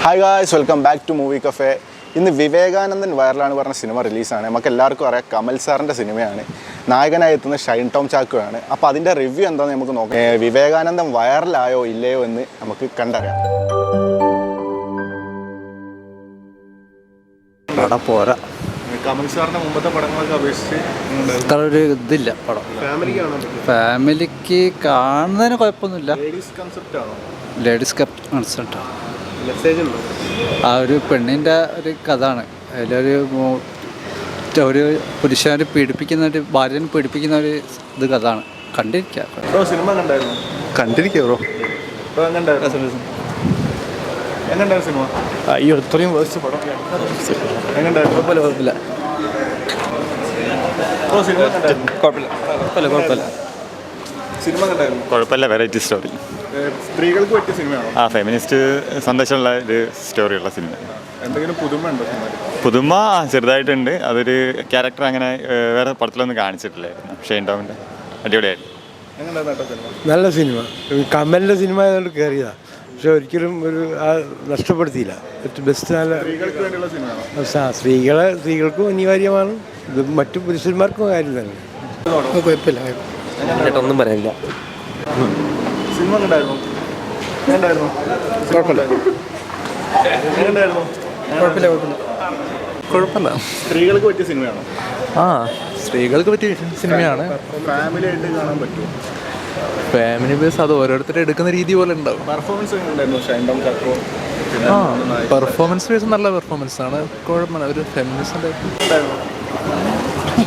Hi guys, welcome back to movie cafe. ഇന്ന് വിവേകാനന്ദൻ വൈറലാണ് പറഞ്ഞ cinema റിലീസാണ്. നമുക്ക് എല്ലാവർക്കും അറിയാം, കമൽ സാറിൻ്റെ സിനിമയാണ്. നായകനായി എത്തുന്നത് ഷൈൻ ടോം ചാക്കോയാണ്. അപ്പോൾ അതിൻ്റെ റിവ്യൂ എന്താണെന്ന് നമുക്ക് നോക്കാം. വിവേകാനന്ദൻ വൈറലായോ ഇല്ലയോ എന്ന് നമുക്ക് കണ്ടറിയാം. പോരാ, കമൽ സാറിൻ്റെ മുമ്പത്തെ പടങ്ങളൊക്കെ അപേക്ഷിച്ച് അത്ര ഒരു ഇതില്ല പടം. ഫാമിലിക്ക് കാണുന്നതിന് കുഴപ്പമൊന്നുമില്ല. ലേഡീസ് കൺസെപ്റ്റാണ്. ആ ഒരു പെണ്ണിൻ്റെ ഒരു കഥയാണ്. അതിലൊരു പുരുഷനെ പീഡിപ്പിക്കുന്ന ഒരു ഭാര്യനെ പീഡിപ്പിക്കുന്ന ഒരു ഇത് കഥയാണ്. കണ്ടിരിക്കുക ബ്രോ. അയ്യോ, ഇത്രയും വേഴ്സ്റ്റ് പടം. കുഴപ്പമില്ല. കുഴപ്പമില്ല. വെറൈറ്റി സ്റ്റോറി, സ്ത്രീകൾക്ക് പറ്റിയ സിനിമയാണോ? ഫെമിനിസ്റ്റ് സന്ദേശമുള്ള ഒരു സ്റ്റോറിയുള്ള സിനിമ. എന്തെങ്കിലും പുതുമയുണ്ടോ? പുതുമ ചെറുതായിട്ടുണ്ട്. അതൊരു ക്യാരക്ടർ അങ്ങനെ വേറെ പടത്തിലൊന്നും കാണിച്ചിട്ടില്ലായിരുന്നു. ഷൈൻ ടോമിൻ്റെ അടിപൊളിയായിരുന്നു. നല്ല സിനിമ. കമലിൻ്റെ സിനിമ ആയതുകൊണ്ട് കയറിയതാണ്. പക്ഷെ ഒരിക്കലും ഒരു നഷ്ടപ്പെടുത്തിയില്ല. ബെസ്റ്റ്. നല്ല സ്ത്രീകൾക്കും അനിവാര്യമാണ്. ഇത് മറ്റു പുരുഷന്മാർക്കും കാര്യം തന്നെ. കുഴപ്പമില്ല. ഒന്നും പറയാനില്ല. സിനിമ കണ്ടായിരുന്നു? കുഴപ്പമില്ല. സ്ത്രീകൾക്ക് പറ്റിയ സിനിമയാണോ? സ്ത്രീകൾക്ക് പറ്റിയ സിനിമയാണ്. ഫാമിലി ആയിട്ട് കാണാൻ പറ്റുമോ? ഫാമിലി ബേസ് അത് ഓരോരുത്തരും എടുക്കുന്ന രീതി പോലെ ഉണ്ടാവും. പെർഫോമൻസ് ഉണ്ടായിരുന്നു ഷൈൻ ടോം ചാക്കോ? പെർഫോമൻസ് ബേസ് നല്ല പെർഫോമൻസ് ആണ്. കുഴപ്പമില്ല. ഒരു ഫെമിനിസ്റ്റ്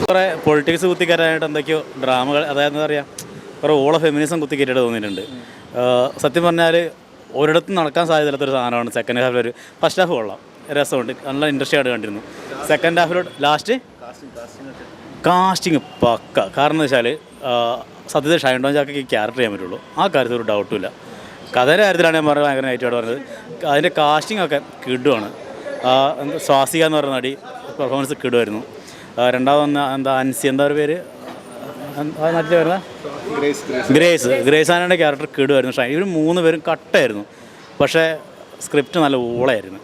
കുറേ പൊളിറ്റിക്സ് കുത്തിക്കയറാനായിട്ട് എന്തൊക്കെയോ ഡ്രാമകൾ, അതായത് എന്താ പറയുക, കുറേ ഫെമിനിസം കുത്തിക്കയറ്റിയിട്ട് തോന്നിയിട്ടുണ്ട്. സത്യം പറഞ്ഞാൽ ഒരിടത്തും നടക്കാൻ സാധ്യതയില്ലാത്തൊരു സാധനമാണ്. സെക്കൻഡ് ഹാഫിൽ ഒരു ഫസ്റ്റ് ഹാഫ് കൊള്ളാം, രസമുണ്ട്, നല്ല ഇൻട്രസ്റ്റ് ആയിട്ട് കണ്ടിരുന്നു. സെക്കൻഡ് ഹാഫിലോട്ട് ലാസ്റ്റ് കാസ്റ്റിങ് പക്ക. കാരണം എന്താ വെച്ചാൽ സത്യത്തിൽ ഷൈൻ ടോം ചാക്കോയ്ക്ക് ക്യാരക്ടർ ചെയ്യാൻ പറ്റുള്ളൂ. ആ കാര്യത്തിൽ ഒരു ഡൗട്ടുമില്ല. കഥയുടെ കാര്യത്തിലാണ് ഞാൻ പറഞ്ഞത് ഭയങ്കര നൈറ്റായിട്ട് പറഞ്ഞത്. അതിൻ്റെ കാസ്റ്റിംഗ് ഒക്കെ കിടുവാണ്. സ്വാസിക എന്ന് പറയുന്ന നടി പെർഫോമൻസ് കിടുമായിരുന്നു. രണ്ടാമത് എന്താ അൻസി, എന്താ ഒരു പേര്, നാട്ടിൽ വരുന്ന ഗ്രേസ് ആനയുടെ ക്യാരക്ടർ കിടുമായിരുന്നു. ഇവർ 3 പേരും കട്ടായിരുന്നു. പക്ഷേ സ്ക്രിപ്റ്റ് നല്ല ഊളായിരുന്നു.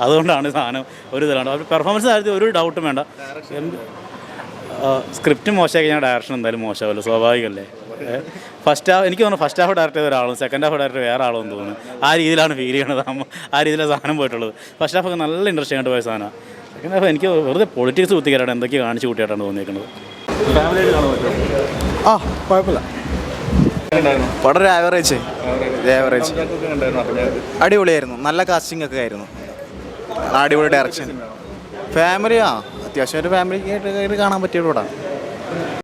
അതുകൊണ്ടാണ് സാധനം ഒരു ഇതിലാണ്. അവർ പെർഫോമൻസ് കാര്യത്തിൽ ഒരു ഡൗട്ടും വേണ്ട. സ്ക്രിപ്റ്റ് മോശമായി കഴിഞ്ഞാൽ ഡയറക്ഷൻ എന്തായാലും മോശമാവില്ല, സ്വാഭാവികമല്ലേ. ഫസ്റ്റ് ഹാഫ് എനിക്ക് തോന്നുന്നു ഫസ്റ്റ് ഹാഫ് ഡയറക്റ്റ് ചെയ്ത ഒരാളും സെക്കൻഡ് ഹാഫ് ഡയറക്റ്റ് വേറെ ആളെന്ന് തോന്നുന്നു. ആ രീതിയിലാണ് ഫീൽ ചെയ്യണത്. ആ രീതിയിലാണ് സാധനം പോയിട്ടുള്ളത്. ഫസ്റ്റ് ഹാഫൊക്കെ നല്ല ഇൻട്രസ്റ്റ് ആയിട്ട് പോയ സാധനമാണ്. സെക്കൻഡ് ഹാഫ് എനിക്ക് വെറുതെ പൊളിറ്റിക്സ് കുത്തിക്കാരാണ് എന്തൊക്കെയോ കാണിച്ച് കൂട്ടിയിട്ടാണ് തോന്നിയിരിക്കുന്നത്. കുഴപ്പമില്ല. വളരെ ആവറേജ്. അടിപൊളിയായിരുന്നു. നല്ല കാസ്റ്റിംഗ് ഒക്കെ ആയിരുന്നു. അടിപൊളി ഡയറക്ഷൻ. ഫാമിലി അത്യാവശ്യം ഒരു ഫാമിലിക്ക് ആയിട്ട് കാണാൻ പറ്റിയ കൂടാ.